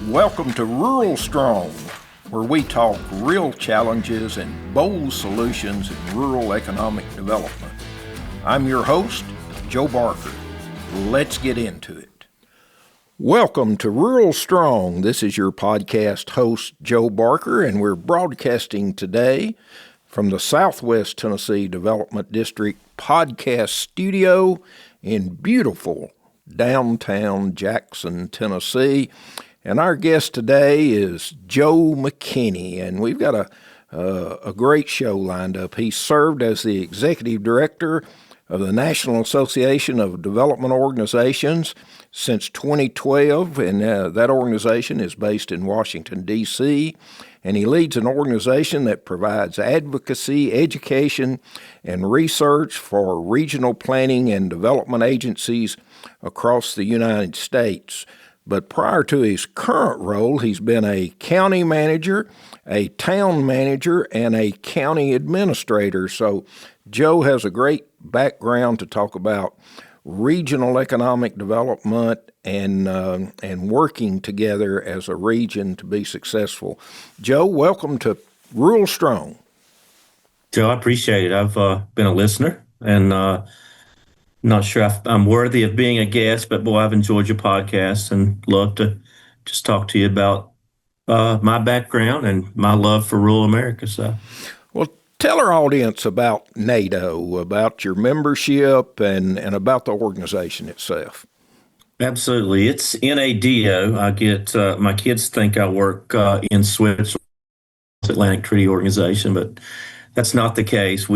Welcome to RuralStrong, where we talk real challenges and bold solutions in rural economic development. I'm your host, Joe Barker. Let's get into it. Welcome to RuralStrong. This is your podcast host, Joe Barker, and we're broadcasting today from the Southwest Tennessee Development District podcast studio in beautiful downtown Jackson, Tennessee. And our guest today is Joe McKinney, and we've got a great show lined up. He served as the executive director of the National Association of Development Organizations since 2012, and that organization is based in Washington, D.C., and he leads an organization that provides advocacy, education, and research for regional planning and development agencies across the United States. But prior to his current role, he's been a county manager, a town manager, and a county administrator. So Joe has a great background to talk about regional economic development and working together as a region to be successful. Joe, welcome to RuralStrong. Joe, I appreciate it. I've been a listener and not sure if I'm worthy of being a guest, but boy, I've enjoyed your podcast and love to just talk to you about my background and my love for rural America. So, well, tell our audience about NADO, about your membership, and about the organization itself. Absolutely. It's NADO. I get my kids think I work in Switzerland, Atlantic Treaty Organization, but that's not the case.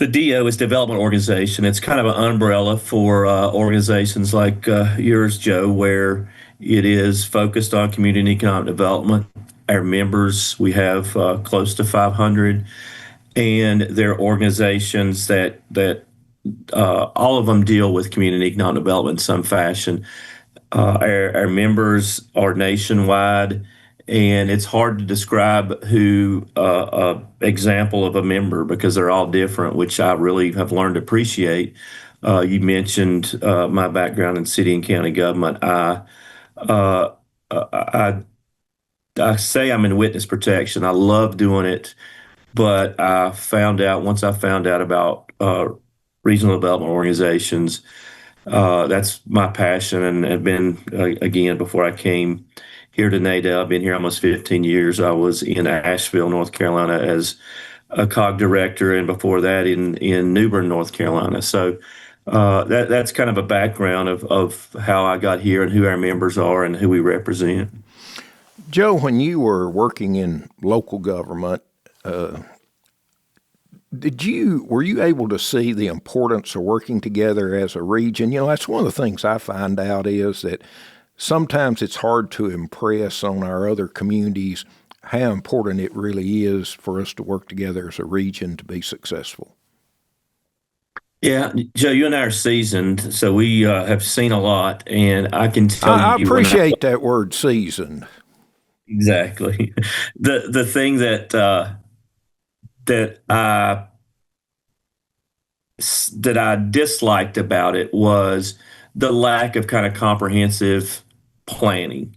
The DO is Development Organization. It's kind of an umbrella for organizations like yours, Joe, where it is focused on community and economic development. Our members, we have close to 500, and they're organizations that all of them deal with community and economic development in some fashion. Our members are nationwide, and it's hard to describe who example of a member because they're all different, which I really have learned to appreciate. You mentioned my background in city and county government. I say I'm in witness protection. I love doing it, but once I found out about regional development organizations, that's my passion, and have been again before I came here to NADO. I've been here almost 15 years. I was in Asheville, North Carolina as a COG director, and before that in New Bern, North Carolina. So that's kind of a background of how I got here and who our members are and who we represent. Joe, when you were working in local government, were you able to see the importance of working together as a region? You know, that's one of the things I find out is that sometimes it's hard to impress on our other communities how important it really is for us to work together as a region to be successful. Yeah, Joe, you and I are seasoned, so we have seen a lot, and I can tell you. I appreciate that word, seasoned. Exactly. The thing that I disliked about it was the lack of kind of comprehensive planning.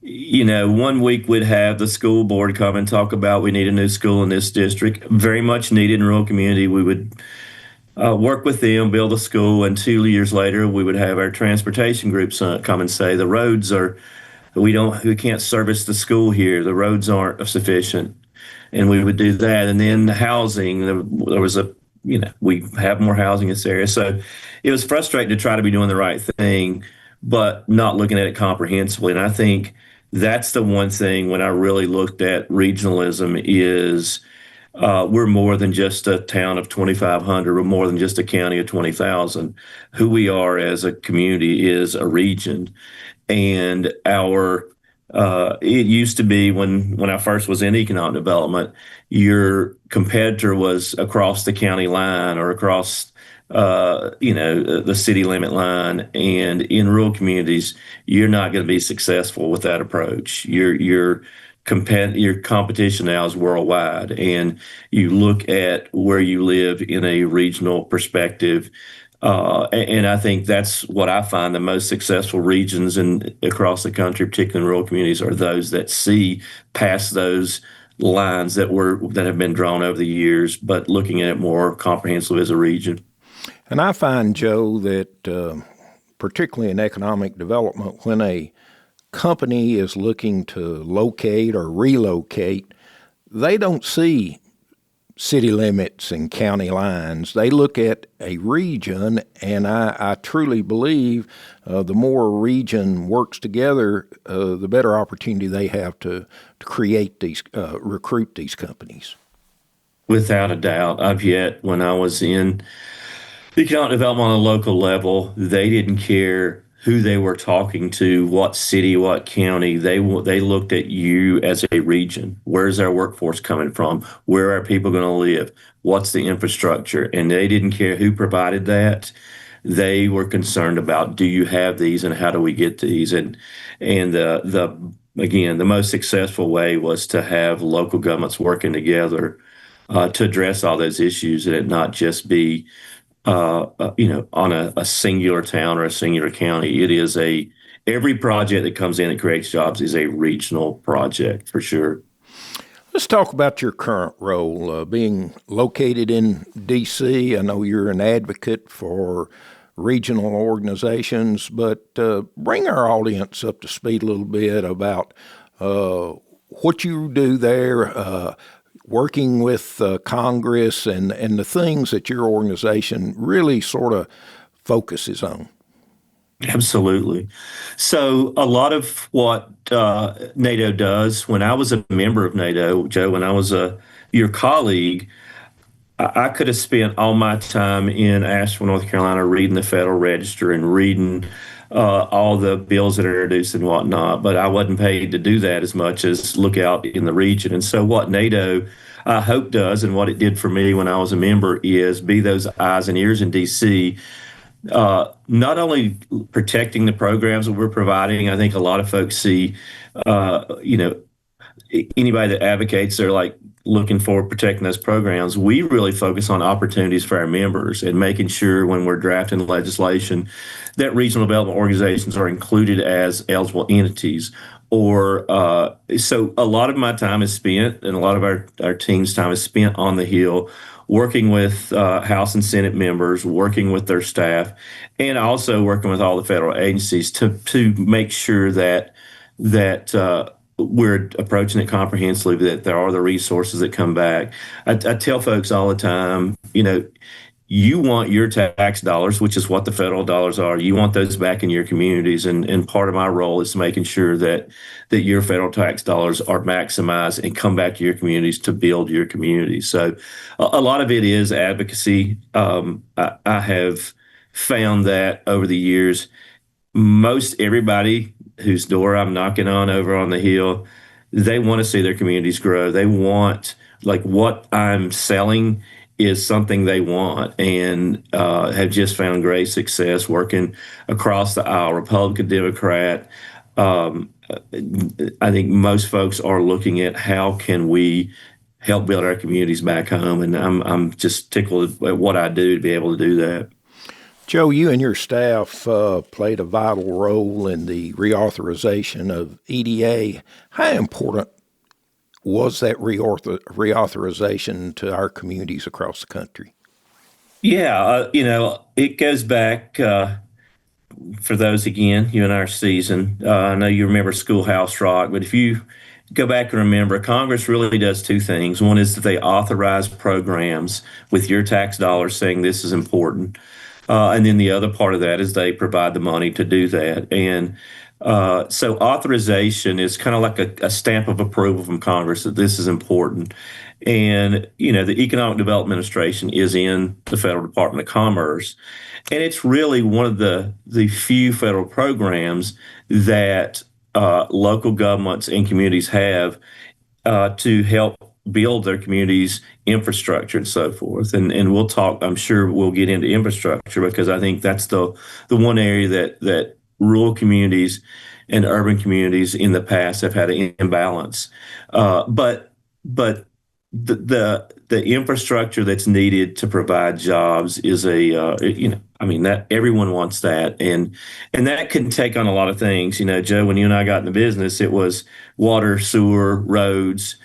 You know, one week we'd have the school board come and talk about we need a new school in this district, very much needed in rural community. We would work with them, build a school, and 2 years later we would have our transportation groups come and say the roads we can't service the school here. The roads aren't sufficient, and we would do that. And then the housing, there was we have more housing in this area, so it was frustrating to try to be doing the right thing, but not looking at it comprehensively. And I think that's the one thing when I really looked at regionalism is we're more than just a town of 2,500. We're more than just a county of 20,000. Who we are as a community is a region. And it used to be when I first was in economic development, your competitor was across the county line or across the city limit line. And in rural communities, you're not going to be successful with that approach. Your competition now is worldwide, and you look at where you live in a regional perspective. And I think that's what I find the most successful regions in across the country, particularly in rural communities, are those that see past those lines that have been drawn over the years, but looking at it more comprehensive as a region. And I find, Joe, that particularly in economic development, when a company is looking to locate or relocate, they don't see city limits and county lines. They look at a region, and I truly believe the more a region works together, the better opportunity they have to create these, recruit these companies. Without a doubt, when I was in economic development on a local level, they didn't care who they were talking to, what city, what county. They looked at you as a region. Where's our workforce coming from? Where are people going to live? What's the infrastructure? And they didn't care who provided that. They were concerned about, do you have these and how do we get these? And the again, the most successful way was to have local governments working together to address all those issues, and it not just be on a singular town or a singular county. It is every project that comes in that creates jobs is a regional project for sure. Let's talk about your current role. Being located in D.C., I know you're an advocate for regional organizations, but bring our audience up to speed a little bit about what you do there, working with Congress and the things that your organization really sort of focuses on. Absolutely. So a lot of what NADO does, when I was a member of NADO, Joe, when I was your colleague, I could have spent all my time in Asheville, North Carolina, reading the Federal Register and reading all the bills that are introduced and whatnot, but I wasn't paid to do that as much as look out in the region. And so what NADO, I hope, does, and what it did for me when I was a member, is be those eyes and ears in D.C., not only protecting the programs that we're providing. I think a lot of folks see, anybody that advocates, they're like looking for protecting those programs. We really focus on opportunities for our members and making sure when we're drafting legislation that regional development organizations are included as eligible entities. Or so a lot of my time is spent, and a lot of our team's time is spent on the Hill, working with House and Senate members, working with their staff, and also working with all the federal agencies to make sure that we're approaching it comprehensively, that there are the resources that come back. I tell folks all the time, you want your tax dollars, which is what the federal dollars are. You want those back in your communities, and part of my role is making sure that your federal tax dollars are maximized and come back to your communities to build your communities. So, a lot of it is advocacy. I have found that over the years, most everybody whose door I'm knocking on over on the Hill, they want to see their communities grow. They want, like, what I'm selling is something they want, and have just found great success working across the aisle, Republican, Democrat. I think most folks are looking at how can we help build our communities back home, and I'm just tickled at what I do to be able to do that. Joe, you and your staff played a vital role in the reauthorization of EDA. How important was that reauthorization to our communities across the country? Yeah, it goes back, for those, again, you and I are seasoned. I know you remember Schoolhouse Rock, but if you go back and remember, Congress really does two things. One is that they authorize programs with your tax dollars saying this is important. And then the other part of that is they provide the money to do that. And so authorization is kind of like a stamp of approval from Congress that this is important. And, the Economic Development Administration is in the Federal Department of Commerce. And it's really one of the few federal programs that local governments and communities have to help build their communities' infrastructure and so forth. And we'll talk, I'm sure we'll get into infrastructure, because I think that's the one area that rural communities and urban communities in the past have had an imbalance. But the infrastructure that's needed to provide jobs is I mean that everyone wants that, and that can take on a lot of things. Joe, when you and I got in the business, it was water, sewer, roads,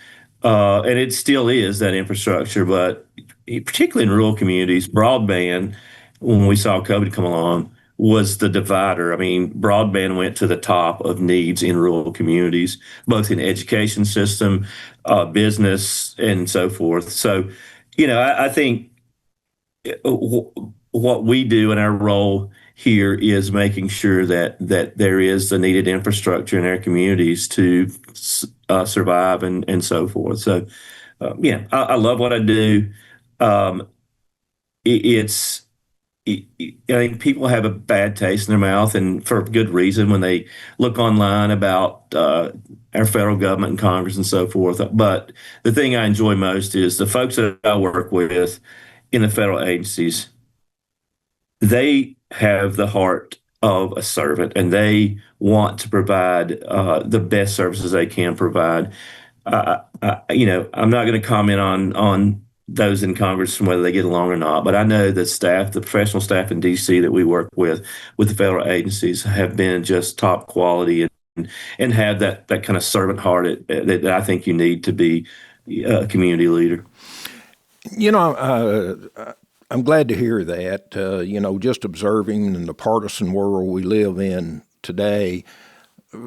and it still is that infrastructure, but particularly in rural communities, broadband, when we saw COVID come along, was the divider. I mean, broadband went to the top of needs in rural communities, both in education system, business, and so forth. So, I think what we do in our role here is making sure that there is the needed infrastructure in our communities to survive and so forth. So, I love what I do. Um, it's I think people have a bad taste in their mouth, and for good reason, when they look online about our federal government and Congress and so forth. But the thing I enjoy most is the folks that I work with in the federal agencies. They have the heart of a servant, and they want to provide the best services they can provide. I'm not going to comment on those in Congress and whether they get along or not, but I know the staff, the professional staff in D.C. that we work with the federal agencies, have been just top quality and have that kind of servant heart that I think you need to be a community leader. You know, I'm glad to hear that. Just observing in the partisan world we live in today,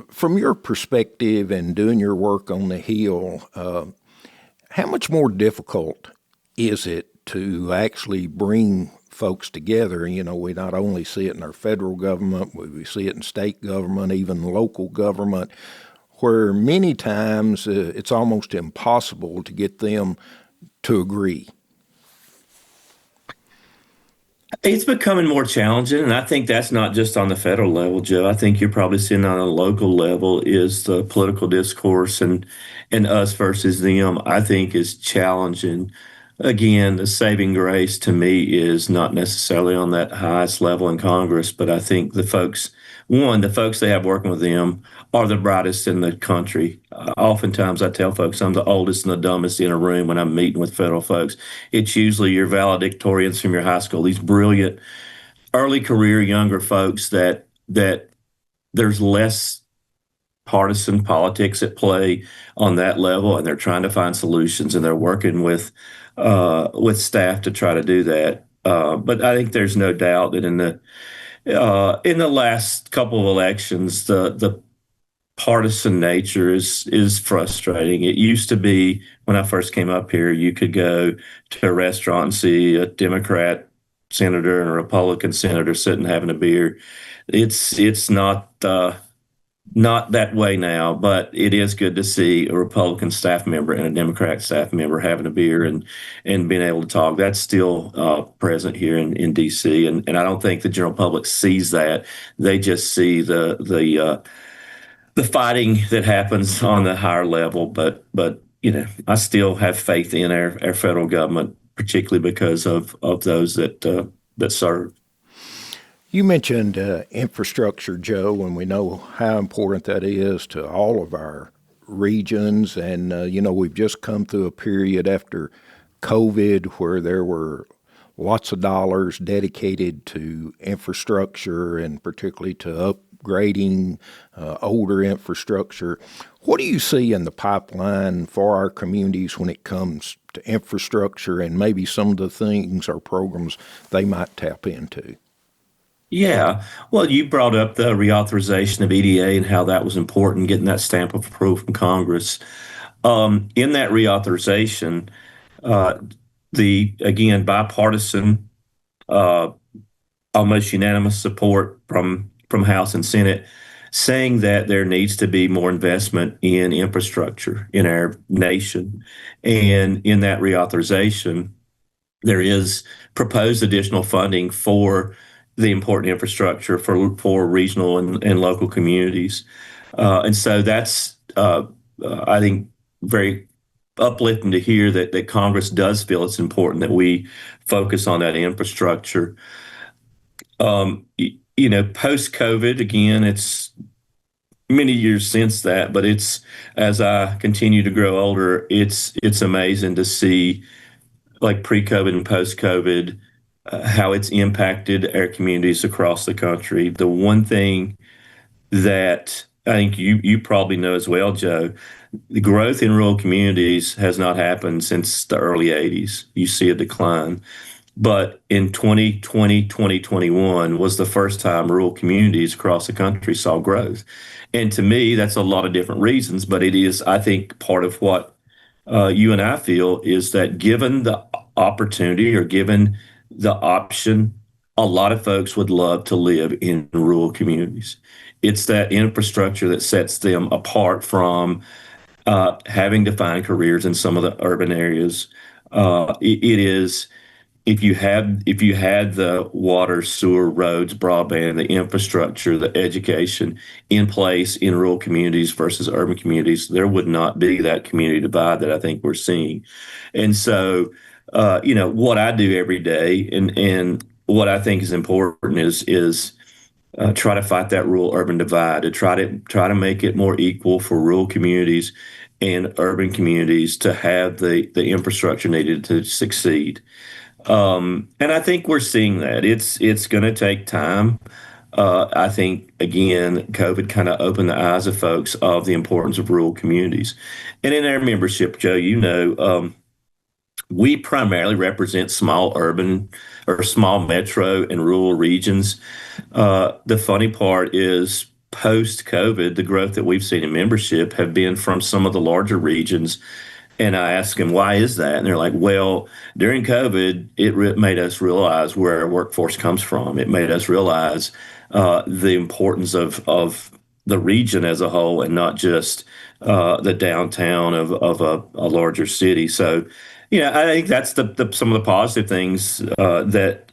from your perspective and doing your work on the Hill, how much more difficult is it to actually bring folks together? We not only see it in our federal government, we see it in state government, even local government, where many times it's almost impossible to get them to agree. It's becoming more challenging, and I think that's not just on the federal level, Joe. I think you're probably seeing on a local level is the political discourse and us versus them, I think is challenging. Again, the saving grace to me is not necessarily on that highest level in Congress, but I think the folks they have working with them are the brightest in the country. Oftentimes, I tell folks I'm the oldest and the dumbest in a room when I'm meeting with federal folks. It's usually your valedictorians from your high school, these brilliant early career younger folks that there's less partisan politics at play on that level, and they're trying to find solutions, and they're working with staff to try to do that. But I think there's no doubt that in the last couple of elections, the partisan nature is frustrating. It used to be when I first came up here, you could go to a restaurant and see a Democrat senator and a Republican senator sitting having a beer. It's not that way now, but it is good to see a Republican staff member and a Democrat staff member having a beer and being able to talk. That's still present here in D.C. And I don't think the general public sees that. They just see the fighting that happens on the higher level. But I still have faith in our federal government, particularly because of those that serve. You mentioned infrastructure, Joe, and we know how important that is to all of our regions. And, we've just come through a period after COVID where there were lots of dollars dedicated to infrastructure and particularly to upgrading older infrastructure. What do you see in the pipeline for our communities when it comes to infrastructure and maybe some of the things or programs they might tap into? Yeah. Well, you brought up the reauthorization of EDA and how that was important, getting that stamp of approval from Congress. In that reauthorization, uh, the, again, bipartisan, uh, almost unanimous support from House and Senate saying that there needs to be more investment in infrastructure in our nation. And in that reauthorization, there is proposed additional funding for the important infrastructure for regional and local communities. And so that's, I think, very uplifting to hear that Congress does feel it's important that we focus on that infrastructure. Post COVID, again, it's many years since that, but it's as I continue to grow older, it's amazing to see like pre-COVID and post-COVID how it's impacted our communities across the country. The one thing that I think you probably know as well, Joe, the growth in rural communities has not happened since the early 80s. You see a decline. But in 2020, 2021 was the first time rural communities across the country saw growth. And to me, that's a lot of different reasons, but it is, I think, part of what you and I feel is that given the opportunity or given the option, a lot of folks would love to live in rural communities. It's that infrastructure that sets them apart from having to find careers in some of the urban areas. It is if you had the water, sewer, roads, broadband, the infrastructure, the education in place in rural communities versus urban communities, there would not be that community divide that I think we're seeing. And so, what I do every day and what I think is important is try to fight that rural urban divide to try to make it more equal for rural communities and urban communities to have the infrastructure needed to succeed. And I think we're seeing that. It's going to take time. I think again, COVID kind of opened the eyes of folks of the importance of rural communities. And in our membership, Joe, we primarily represent small urban or small metro and rural regions. The funny part is post COVID, the growth that we've seen in membership have been from some of the larger regions. And I ask them, why is that? And they're like, well, during COVID, it made us realize where our workforce comes from. It made us realize the importance of the region as a whole and not just the downtown of a larger city. So, I think that's some of the positive things that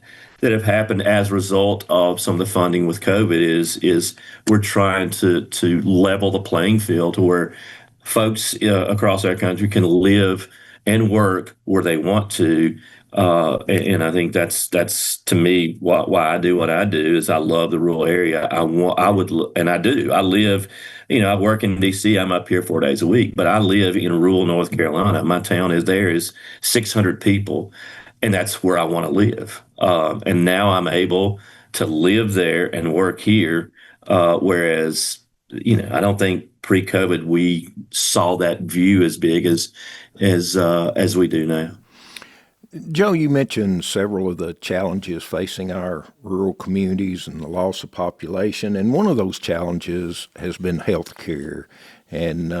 have happened as a result of some of the funding with COVID is we're trying to level the playing field to where folks across our country can live and work where they want to. And I think that's to me why I do what I do is I love the rural area. And I do. I live, I work in DC. I'm up here 4 days a week, but I live in rural North Carolina. My town is 600 people, and that's where I want to live. And now I'm able to live there and work here, whereas I don't think pre-COVID we saw that view as big as we do now. Joe, you mentioned several of the challenges facing our rural communities and the loss of population, and one of those challenges has been health care. And,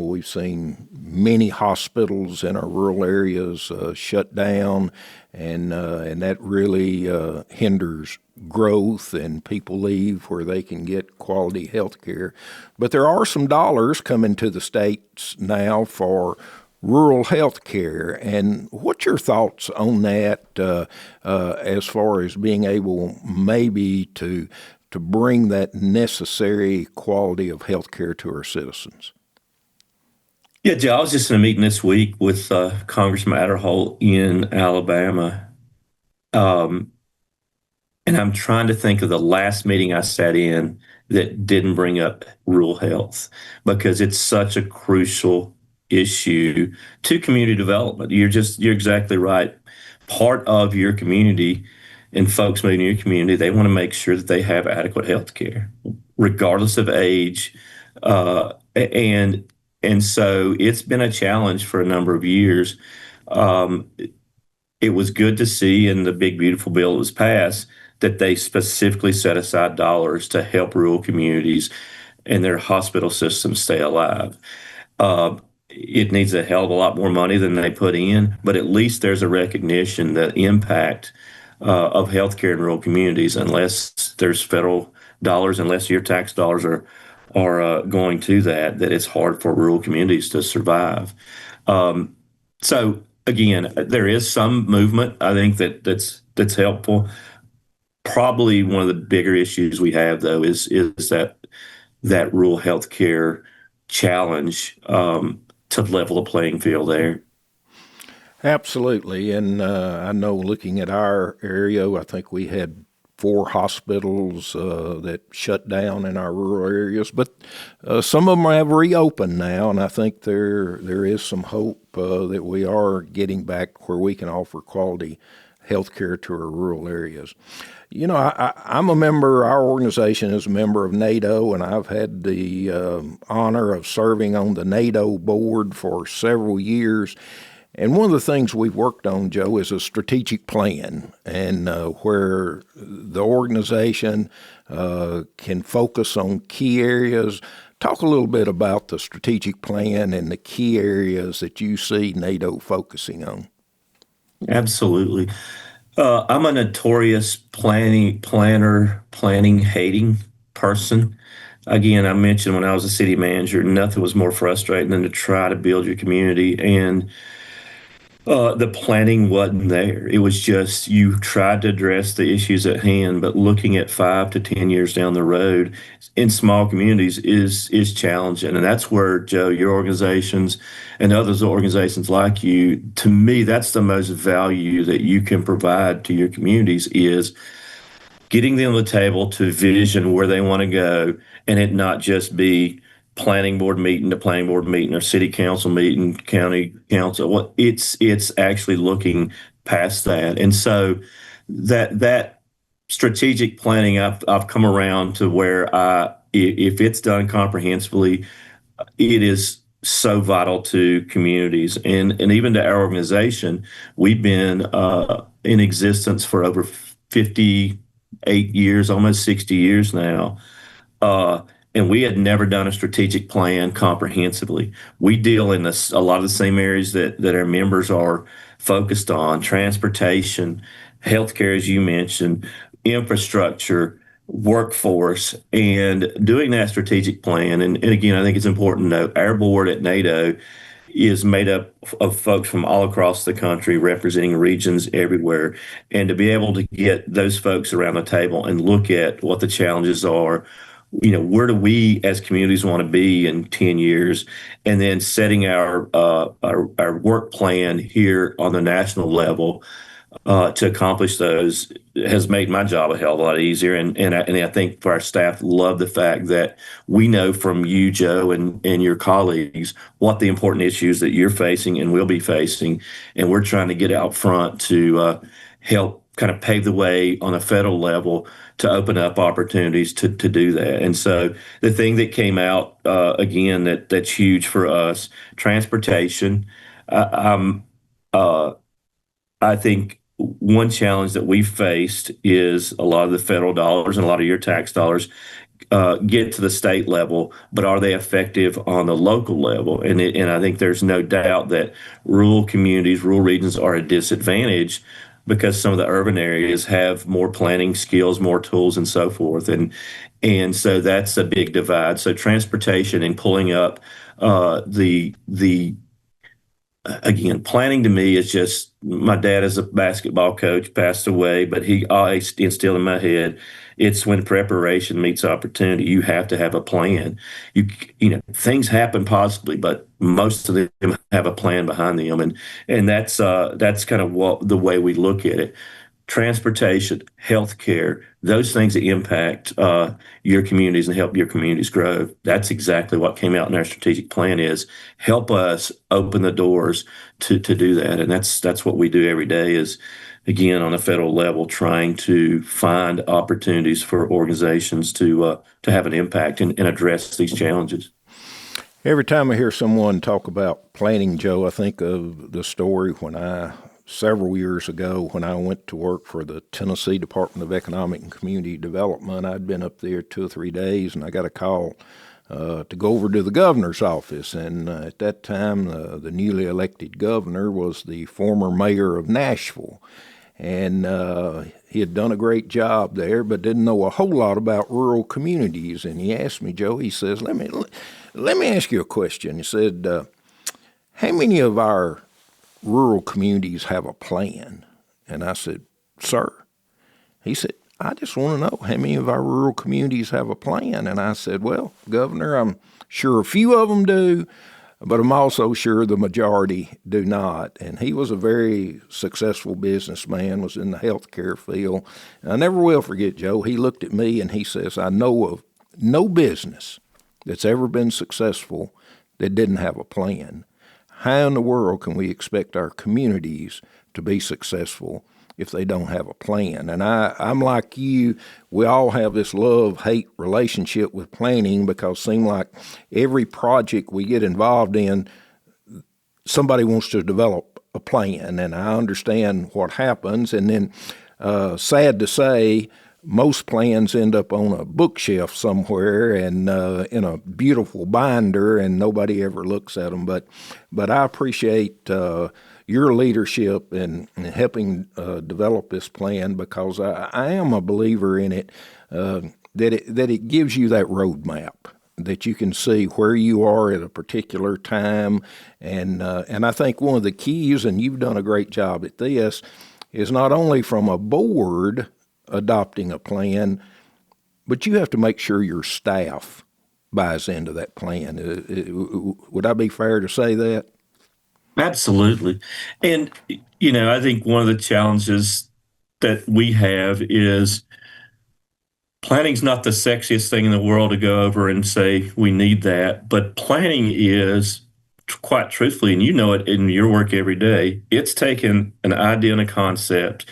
we've seen many hospitals in our rural areas shut down, and that really hinders growth, and people leave where they can get quality health care. But there are some dollars coming to the states now for rural health care. And what's your thoughts on that as far as being able maybe to bring that necessary quality of health care to our citizens? Yeah, Joe, I was just in a meeting this week with Congressman Adderholt in Alabama. And I'm trying to think of the last meeting I sat in that didn't bring up rural health because it's such a crucial issue to community development. You're exactly right. Part of your community and folks moving in your community, they want to make sure that they have adequate health care, regardless of age. And so it's been a challenge for a number of years. It was good to see in the big, beautiful bill that was passed that they specifically set aside dollars to help rural communities and their hospital systems stay alive. It needs a hell of a lot more money than they put in, but at least there's a recognition that impact of healthcare in rural communities, unless there's federal dollars, unless your tax dollars are going to that it's hard for rural communities to survive. So again, there is some movement. I think that's helpful. Probably one of the bigger issues we have, though, is that rural healthcare challenge to level the playing field there. Absolutely. And I know looking at our area, I think we had 4 hospitals that shut down in our rural areas, but some of them have reopened now, and I think there is some hope that we are getting back where we can offer quality health care to our rural areas. You know, I'm a member, our organization is a member of NADO, and I've had the honor of serving on the NADO board for several years. And one of the things we've worked on, Joe, is a strategic plan, and where the organization can focus on key areas. Talk a little bit about the strategic plan and the key areas that you see NADO focusing on. Absolutely. I'm a notorious planning hating person. Again, I mentioned when I was a city manager, nothing was more frustrating than to try to build your community, and the planning wasn't there. It was just you tried to address the issues at hand, but looking at 5 to 10 years down the road in small communities is challenging. And that's where, Joe, your organizations and others organizations like you, to me, that's the most value that you can provide to your communities is getting them to the table to vision where they want to go, and it not just be planning board meeting to planning board meeting or city council meeting, county council. What it's actually looking past that. And so that strategic planning, I've come around to where if it's done comprehensively, it is so vital to communities and even to our organization. We've been in existence for over 58 years, almost 60 years now. And we had never done a strategic plan comprehensively. We deal in a lot of the same areas that our members are focused on: transportation, healthcare, as you mentioned, infrastructure, workforce, and doing that strategic plan. And again, I think it's important to note our board at NATO is made up of folks from all across the country representing regions everywhere. And to be able to get those folks around the table and look at what the challenges are, where do we as communities want to be in 10 years, and then setting our work plan here on the national level to accomplish those has made my job a hell of a lot easier. And I think for our staff, love the fact that we know from you, Joe, and your colleagues what the important issues that you're facing and will be facing. And we're trying to get out front to help kind of pave the way on a federal level to open up opportunities to do that. And so the thing that came out, again, that's huge for us, transportation. I think one challenge that we've faced is a lot of the federal dollars and a lot of your tax dollars get to the state level, but are they effective on the local level? And I think there's no doubt that rural communities, rural regions are a disadvantage because some of the urban areas have more planning skills, more tools, and so forth. And so that's a big divide. So transportation and pulling up the again, planning to me is just, my dad is a basketball coach, passed away, but he always instilled in my head, it's when preparation meets opportunity. You have to have a plan. Things happen possibly, but most of them have a plan behind them. And that's kind of the way we look at it. Transportation, healthcare, those things that impact your communities and help your communities grow. That's exactly what came out in our strategic plan is help us open the doors to do that. And that's what we do every day is, again, on a federal level, trying to find opportunities for organizations to have an impact and address these challenges. Every time I hear someone talk about planning, Joe, I think of the story several years ago when I went to work for the Tennessee Department of Economic and Community Development. I'd been up there 2 or 3 days, and I got a call to go over to the governor's office. And at that time, the newly elected governor was the former mayor of Nashville. And he had done a great job there, but didn't know a whole lot about rural communities. And he asked me, Joe, he says, let me ask you a question. He said, how many of our rural communities have a plan? And I said, sir. He said, I just want to know how many of our rural communities have a plan. And I said, well, Governor, I'm sure a few of them do. but I'm also sure the majority do not. And he was a very successful businessman, was in the healthcare field. And I never will forget, Joe, he looked at me and he says, I know of no business that's ever been successful that didn't have a plan. How in the world can we expect our communities to be successful if they don't have a plan? And I'm like you, we all have this love-hate relationship with planning because it seems like every project we get involved in, somebody wants to develop a plan, and I understand what happens. And then, sad to say, most plans end up on a bookshelf somewhere and in a beautiful binder, and nobody ever looks at them. But I appreciate your leadership in helping develop this plan, because I am a believer in it, that it gives you that roadmap, that you can see where you are at a particular time. And I think one of the keys, and you've done a great job at this, is not only from a board adopting a plan, but you have to make sure your staff buys into that plan. Would I be fair to say that? Absolutely. And, I think one of the challenges that we have is planning's not the sexiest thing in the world to go over and say we need that, but planning is, quite truthfully, and you know it in your work every day, it's taking an idea and a concept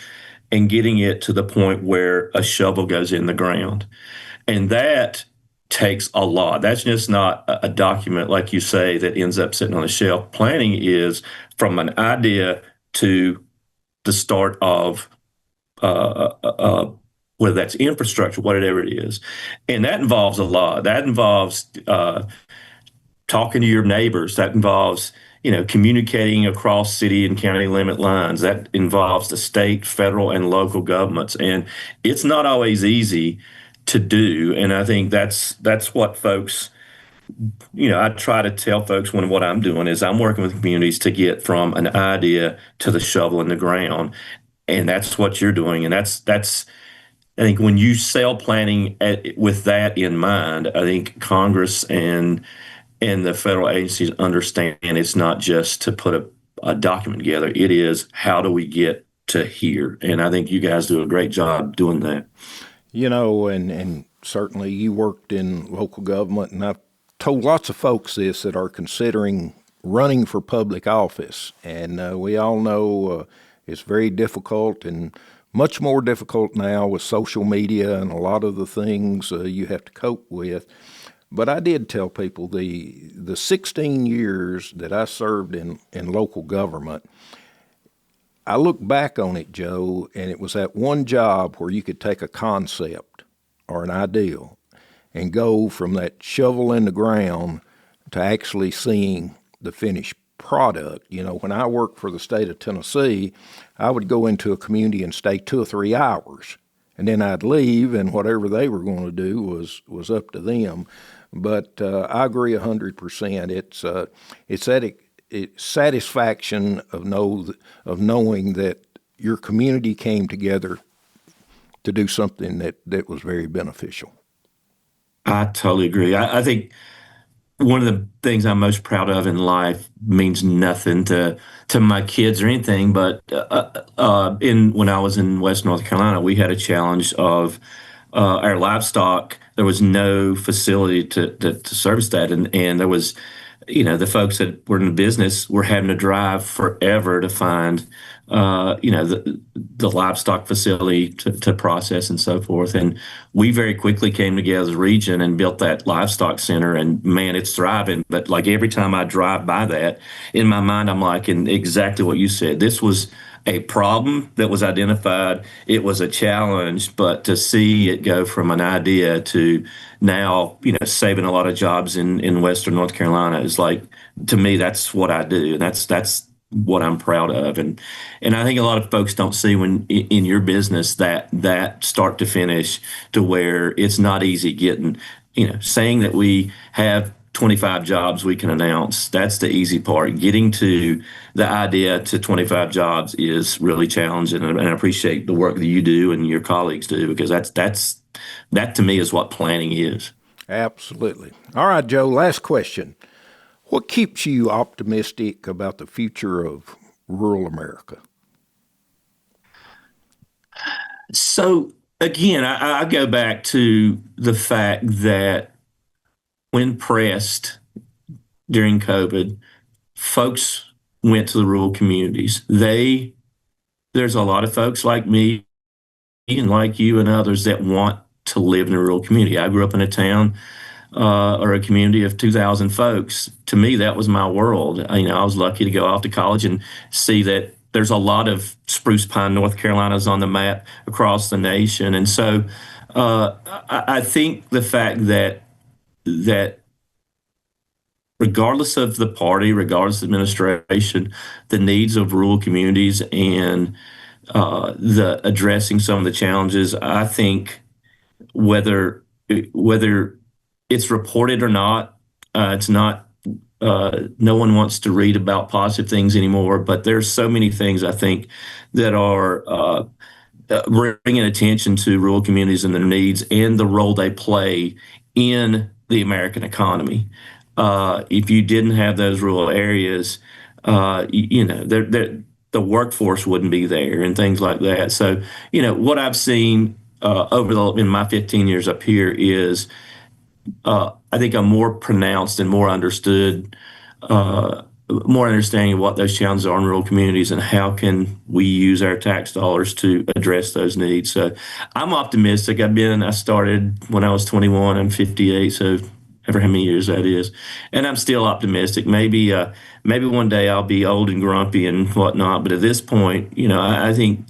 and getting it to the point where a shovel goes in the ground. And that takes a lot. That's just not a document, like you say, that ends up sitting on a shelf. Planning is from an idea to the start of whether that's infrastructure, whatever it is. And that involves a lot. That involves talking to your neighbors. That involves communicating across city and county limit lines. That involves the state, federal, and local governments. And it's not always easy to do. And I think that's what folks, I try to tell folks when what I'm doing is I'm working with communities to get from an idea to the shovel in the ground. And that's what you're doing. And that's I think when you sell planning with that in mind, I think Congress and the federal agencies understand it's not just to put a document together. It is, how do we get to here? And I think you guys do a great job doing that. And certainly you worked in local government, and I've told lots of folks this that are considering running for public office. And we all know it's very difficult, and much more difficult now with social media and a lot of the things you have to cope with. But I did tell people the 16 years that I served in local government, I look back on it, Joe, and it was that one job where you could take a concept or an ideal and go from that shovel in the ground to actually seeing the finished product. When I worked for the state of Tennessee, I would go into a community and stay 2 or 3 hours, and then I'd leave, and whatever they were going to do was up to them. But I agree 100%. It's that satisfaction of knowing that your community came together to do something that was very beneficial. I totally agree. I think one of the things I'm most proud of in life means nothing to my kids or anything, but when I was in West North Carolina, we had a challenge of our livestock. There was no facility to service that, and there was, the folks that were in the business were having to drive forever to find, the livestock facility to process and so forth. And we very quickly came together as a region and built that livestock center, and man, it's thriving. But like every time I drive by that, in my mind, I'm like, and exactly what you said, this was a problem that was identified. It was a challenge, but to see it go from an idea to now, saving a lot of jobs in Western North Carolina is like, to me, that's what I do. And that's what I'm proud of. And I think a lot of folks don't see when in your business that start to finish to where it's not easy getting, saying that we have 25 jobs we can announce. That's the easy part. Getting to the idea to 25 jobs is really challenging, and I appreciate the work that you do and your colleagues do, because that to me is what planning is. Absolutely. All right, Joe, last question. What keeps you optimistic about the future of rural America? So again, I go back to the fact that when pressed during COVID, folks went to the rural communities. There's a lot of folks like me and like you and others that want to live in a rural community. I grew up in a town or a community of 2,000 folks. To me, that was my world. I was lucky to go off to college and see that there's a lot of Spruce Pine, North Carolina's on the map across the nation. And so I think the fact that regardless of the party, regardless of administration, the needs of rural communities and the addressing some of the challenges, I think whether it's reported or not, it's not. No one wants to read about positive things anymore, but there's so many things I think that are bringing attention to rural communities and their needs and the role they play in the American economy. If you didn't have those rural areas, the workforce wouldn't be there and things like that. So, what I've seen in my 15 years up here is I think a more pronounced and more understanding of what those challenges are in rural communities and how can we use our tax dollars to address those needs. So I'm optimistic. I started when I was 21. I'm 58, so ever how many years that is, and I'm still optimistic. Maybe one day I'll be old and grumpy and whatnot, but at this point, I think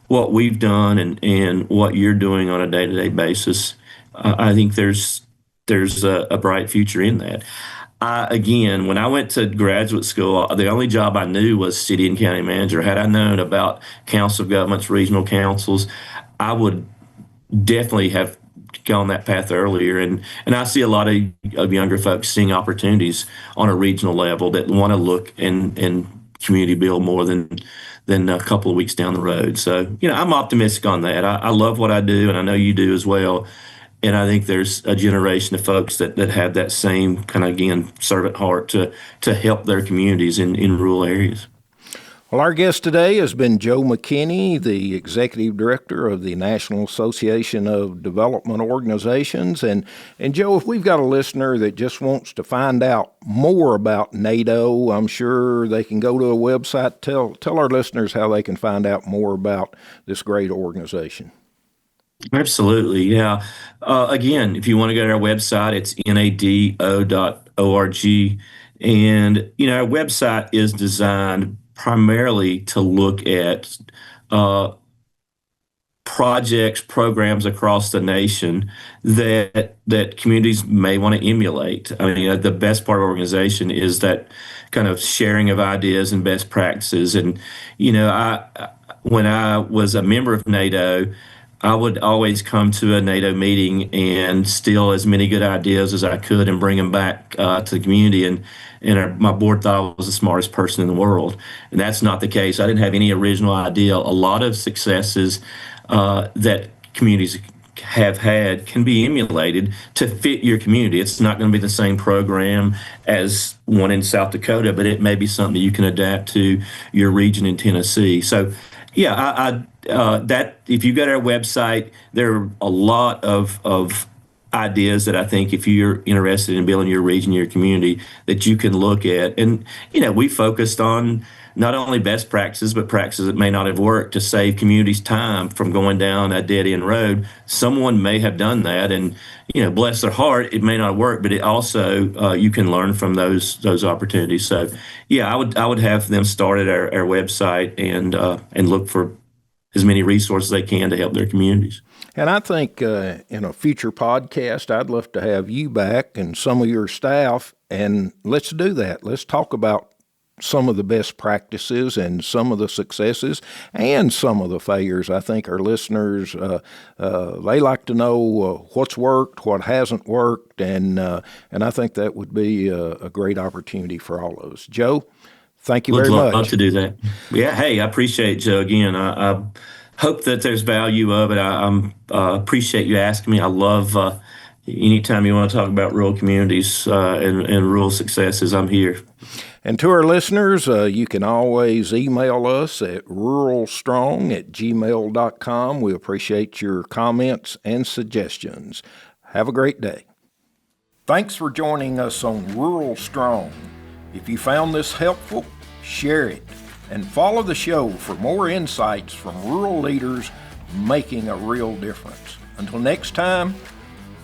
what we've done and what you're doing on a day-to-day basis, I think there's a bright future in that. Again, when I went to graduate school, the only job I knew was city and county manager. Had I known about council of governments, regional councils, I would definitely have gone that path earlier. And I see a lot of younger folks seeing opportunities on a regional level that want to look and community build more than a couple of weeks down the road. So, I'm optimistic on that. I love what I do, and I know you do as well. And I think there's a generation of folks that have that same kind of, again, servant heart to help their communities in rural areas. Well, our guest today has been Joe McKinney, the Executive Director of the National Association of Development Organizations. And Joe, if we've got a listener that just wants to find out more about NADO, I'm sure they can go to a website. Tell our listeners how they can find out more about this great organization. Absolutely, yeah. Again, if you want to go to our website, it's nado.org. And, our website is designed primarily to look at projects, programs across the nation that communities may want to emulate. I mean, the best part of organization is that kind of sharing of ideas and best practices. And, when I was a member of NADO, I would always come to a NADO meeting and steal as many good ideas as I could and bring them back to the community. And my board thought I was the smartest person in the world. And that's not the case. I didn't have any original idea. A lot of successes that communities have had can be emulated to fit your community. It's not going to be the same program as one in South Dakota, but it may be something that you can adapt to your region in Tennessee. So, yeah, that if you go to our website, there are a lot of ideas that I think if you're interested in building your region, your community, that you can look at. And, we focused on not only best practices, but practices that may not have worked to save communities time from going down a dead end road. Someone may have done that and, bless their heart, it may not work, but it also, you can learn from those opportunities. So, yeah, I would have them start at our website and look for as many resources they can to help their communities. And I think in a future podcast, I'd love to have you back and some of your staff, and let's do that. Let's talk about some of the best practices and some of the successes and some of the failures. I think our listeners, they like to know what's worked, what hasn't worked, and I think that would be a great opportunity for all of us. Joe, thank you very much. Would love to do that. Yeah, hey, I appreciate it, Joe. Again, I hope that there's value of it. I appreciate you asking me. I love anytime you want to talk about rural communities and rural successes, I'm here. And to our listeners, you can always email us at ruralstrong@gmail.com. We appreciate your comments and suggestions. Have a great day. Thanks for joining us on Rural Strong. If you found this helpful, share it and follow the show for more insights from rural leaders making a real difference. Until next time,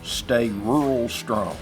stay rural strong.